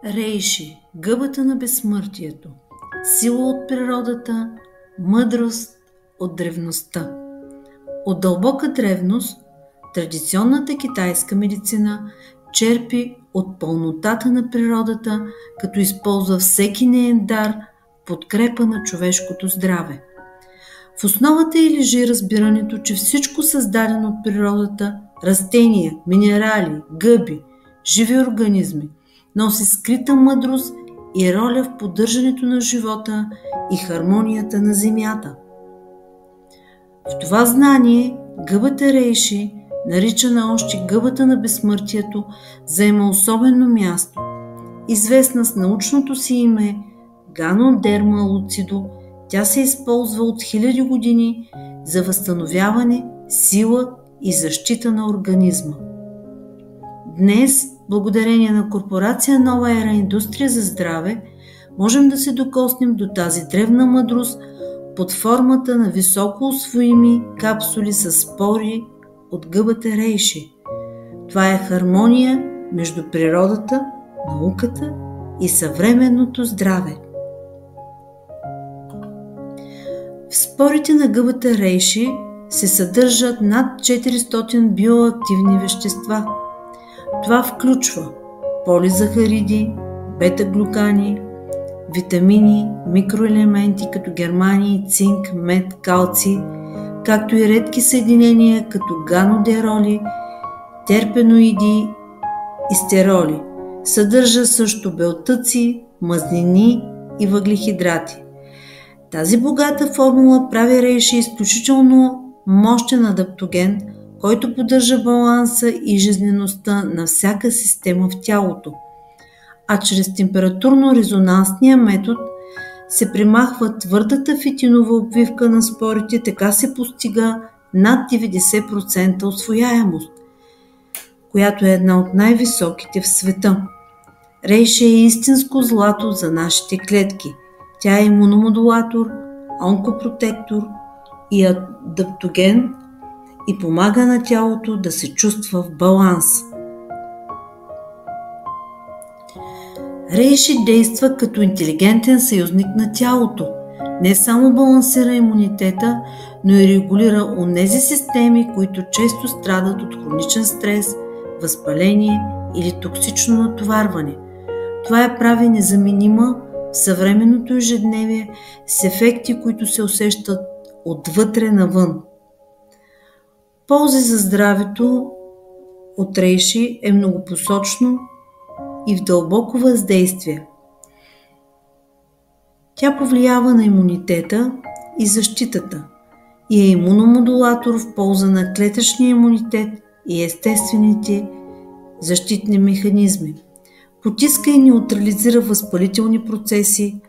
Рейши, гъбата на безсмъртието, сила от природата, мъдрост от древността. От дълбока древност традиционната китайска медицина черпи от пълнотата на природата, като използва всеки неин дар в подкрепа на човешкото здраве. В основата й лежи разбирането, че всичко създадено от природата – растения, минерали, гъби, живи организми – носи скрита мъдрост и роля в поддържането на живота и хармонията на земята. В това знание гъбата Рейши, наричана още гъбата на безсмъртието, заема особено място. Известна с научното си име Ганодерма луцидо, тя се използва от хиляди години за възстановяване, сила и защита на организма. Днес, благодарение на корпорация Нова ера Индустрия за здраве, можем да се докоснем до тази древна мъдрост под формата на високо усвоими капсули с спори от гъбата Рейши. Това е хармония между природата, науката и съвременното здраве. В спорите на гъбата Рейши се съдържат над 400 биоактивни вещества. Това включва полизахариди, бета-глюкани, витамини, микроелементи като германий, цинк, мед, калций, както и редки съединения като ганодероли, терпеноиди и стероли. Съдържа също белтъци, мазнини и въглехидрати. Тази богата формула прави Рейши изключително мощен адаптоген, който поддържа баланса и жизнеността на всяка система в тялото. А чрез температурно-резонансния метод се примахва твърдата фитинова обвивка на спорите, така се постига над 90% усвояемост, която е една от най-високите в света. Рейши е истинско злато за нашите клетки. Тя е имуномодулатор, онкопротектор и адаптоген и помага на тялото да се чувства в баланс. Рейши действа като интелигентен съюзник на тялото. Не само балансира имунитета, но и регулира онези системи, които често страдат от хроничен стрес, възпаление или токсично натоварване. Това я прави незаменима в съвременното ежедневие с ефекти, които се усещат отвътре навън. Ползи за здравето от Рейши е многопосочно и в дълбоко въздействие. Тя повлиява на имунитета и защитата и е имуномодулатор в полза на клетъчния имунитет и естествените защитни механизми. Потиска и неутрализира възпалителни процеси,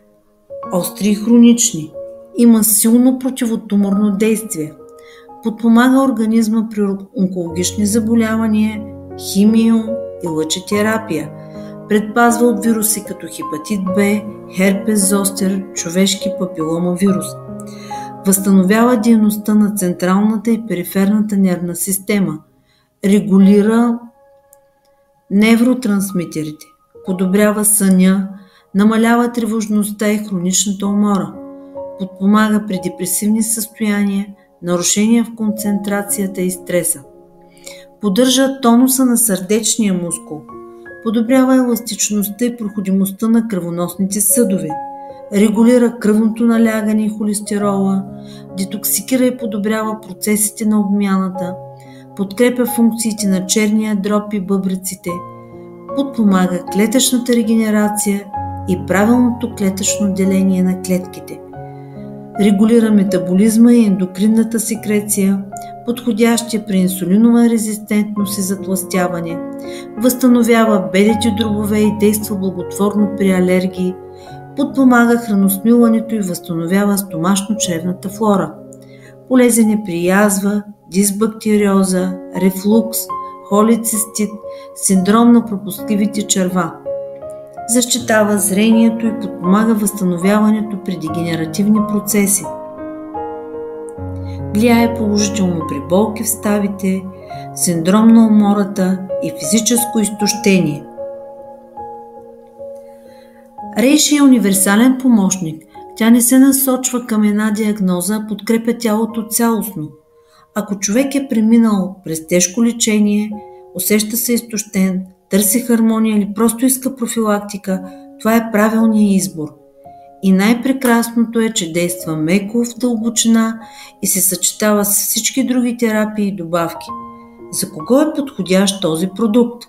остри и хронични. Има силно противотуморно действие. Подпомага организма при онкологични заболявания, химио и лъчетерапия. Предпазва от вируси като хепатит Б, херпес зостер, човешки папиломавирус. Възстановява дейността на централната и периферната нервна система. Регулира невротрансмитерите. Подобрява съня, намалява тревожността и хроничната умора. Подпомага при депресивни състояния, нарушения в концентрацията и стреса. Поддържа тонуса на сърдечния мускул. Подобрява еластичността и проходимостта на кръвоносните съдове. Регулира кръвното налягане и холестерола. Детоксикира и подобрява процесите на обмяната. Подкрепя функциите на черния дроб и бъбреците. Подпомага клетъчната регенерация и правилното клетъчно деление на клетките. Регулира метаболизма и ендокринната секреция, подходящи при инсулинова резистентност и затлъстяване, възстановява белите дробове и действа благотворно при алергии, подпомага храносмилането и възстановява стомашно-чревната флора. Полезен е при язва, дисбактериоза, рефлукс, холецистит, синдром на пропускливите черва. Защитава зрението и подпомага възстановяването при дегенеративни процеси. Влияе положително при болки в ставите, синдром на умората и физическо изтощение. Рейши е универсален помощник. Тя не се насочва към една диагноза, а подкрепя тялото цялостно. Ако човек е преминал през тежко лечение, усеща се изтощен, търси хармония или просто иска профилактика, това е правилният избор. И най-прекрасното е, че действа меко в дълбочина и се съчетава с всички други терапии и добавки. За кого е подходящ този продукт?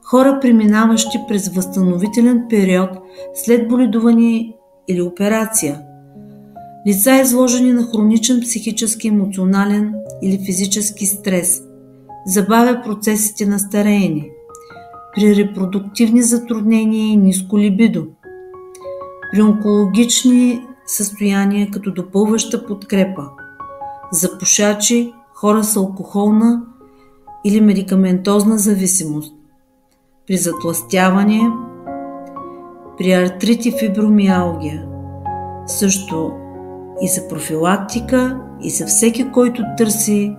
Хора, преминаващи през възстановителен период след боледуване или операция. Лица, изложени на хроничен психически, емоционален или физически стрес. Забавя процесите на стареене. При репродуктивни затруднения и ниско либидо. При онкологични състояния като допълваща подкрепа. За пушачи, хора с алкохолна или медикаментозна зависимост. При затлъстяване, при артрит и фибромиалгия. Също и за профилактика, и за всеки, който търси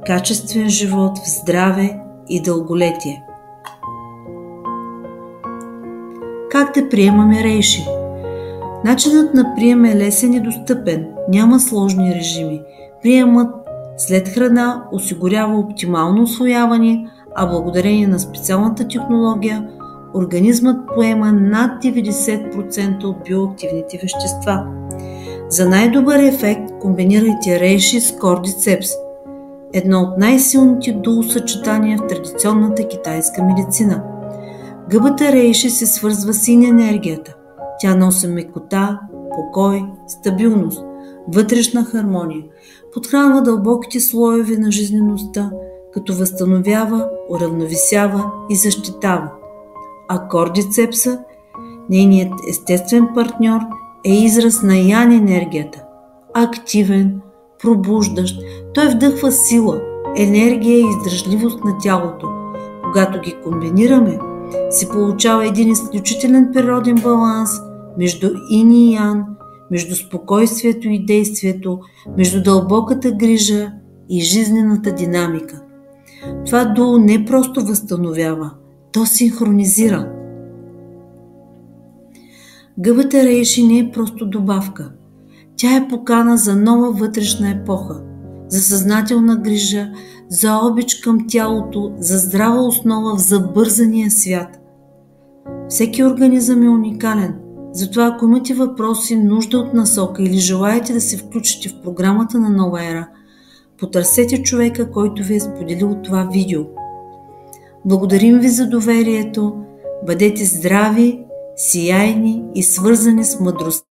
качествен живот в здраве и дълголетие. Как да приемаме рейши? Начинът на прием е лесен и достъпен, няма сложни режими. Приемът след храна осигурява оптимално усвояване, а благодарение на специалната технология организмът поема над 90% от биоактивните вещества. За най-добър ефект комбинирайте рейши с кордицепс, едно от най-силните дуосъчетания в традиционната китайска медицина. Гъбата рейши се свързва с иненергията. Тя носи мекота, покой, стабилност, вътрешна хармония, подхранва дълбоките слоеве на жизнеността, като възстановява, уравновесява и защитава. А кордицепса, нейният естествен партньор, е израз на ян енергията. Активен, пробуждащ, той вдъхва сила, енергия и издръжливост на тялото. Когато ги комбинираме, се получава един изключителен природен баланс между инь и ян, между спокойствието и действието, между дълбоката грижа и жизнената динамика. Това дуо не просто възстановява, то синхронизира. Гъбата рейши не е просто добавка. Тя е покана за нова вътрешна епоха, за съзнателна грижа, за обич към тялото, за здрава основа в забързания свят. Всеки организъм е уникален, затова ако имате въпроси, нужда от насока или желаете да се включите в програмата на Нова ера, потърсете човека, който ви е споделил това видео. Благодарим ви за доверието, бъдете здрави, сияйни и свързани с мъдростта.